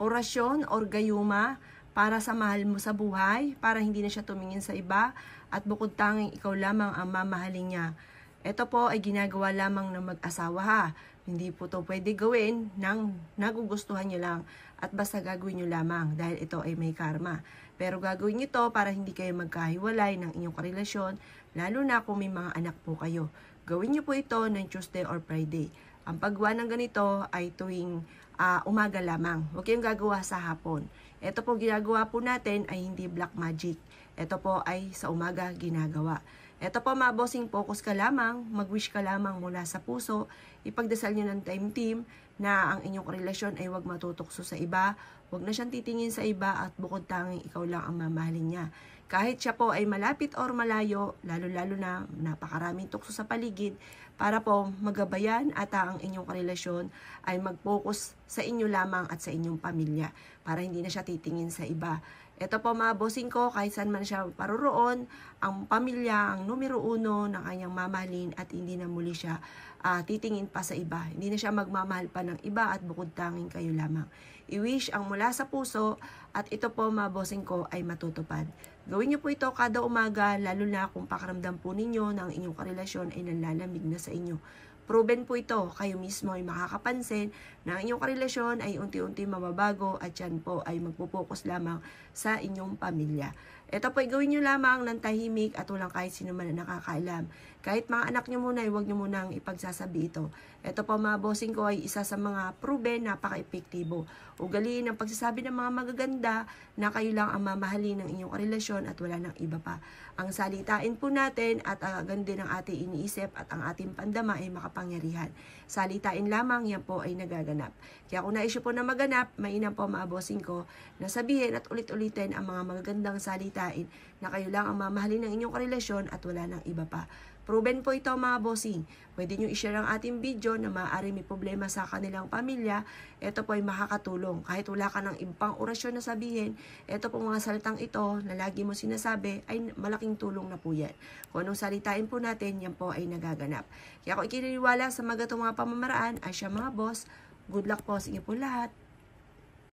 orasyon or gayuma para sa mahal mo sa buhay, para hindi na siya tumingin sa iba, at bukod tanging ikaw lamang ang mamahalin niya. Ito po ay ginagawa lamang ng mag-asawa ha. Hindi po to pwede gawin ng nagugustuhan nyo lang at basta gagawin nyo lamang dahil ito ay may karma. Pero gagawin nyo to para hindi kayo magkahiwalay ng inyong karelasyon, lalo na kung may mga anak po kayo. Gawin nyo po ito ng Tuesday or Friday. Ang paggawa ng ganito ay tuwing umaga lamang. Huwag kayong gagawa sa hapon. Ito po ginagawa po natin ay hindi black magic. Ito po ay sa umaga ginagawa. Ito po mga bossing, focus ka lamang, mag-wish ka lamang mula sa puso, ipagdasal nyo ng time team na ang inyong relasyon ay huwag matutokso sa iba, huwag na siyang titingin sa iba at bukod tanging ikaw lang ang mamahalin niya. Kahit siya po ay malapit or malayo, lalo-lalo na napakaraming tukso sa paligid, para po magabayan at ang inyong relasyon ay mag-focus sa inyo lamang at sa inyong pamilya para hindi na siya titingin sa iba. Ito po mga bossing ko, kahit saan man siya paroroon, ang pamilya ang numero uno ng kanyang mamahalin at hindi na muli siya titingin pa sa iba. Hindi na siya magmamahal pa ng iba at bukod tanging kayo lamang. I-wish ang mula sa puso at ito po mga bossing ko ay matutupad. Gawin niyo po ito kada umaga, lalo na kung pakiramdam po ninyo na ang inyong karelasyon ay nanlalamig na sa inyo. Proven po ito, kayo mismo ay makakapansin na ang inyong karelasyon ay unti-unti mababago at yan po ay magpupokus lamang sa inyong pamilya. Ito po ay gawin nyo lamang ng tahimik at walang kahit sino man na nakakaalam. Kahit mga anak nyo muna, huwag nyo munang ipagsasabi ito. Ito po mga bossing ko ay isa sa mga proven, napaka-epektibo. Ugaliin ang pagsasabi ng mga magaganda na kayo lang ang mamahalin ng inyong relasyon at wala nang iba pa. Ang salitain po natin at ganun din ang ating iniisip at ang ating pandama ay makapangyarihan. Salitain lamang, yan po ay nagaganap. Kaya kung naisyo po na maganap, mainam po mga bossing ko na sabihin at ulit-ulitin ang mga magagandang salitain na kayo lang ang mamahalin ng inyong relasyon at wala nang iba pa. Proven po ito mga bossing. Pwede nyo i-share ang ating video na maaari may problema sa kanilang pamilya. Ito po ay makakatulong. Kahit wala ka ng ibang orasyon na sabihin, ito po mga salitang ito na lagi mo sinasabi ay malaking tulong na po yan. Kung anong salitain po natin, yan po ay nagaganap. Kaya kung ikininiwala sa mga pamamaraan ay siya mga boss, good luck po sa inyo po lahat.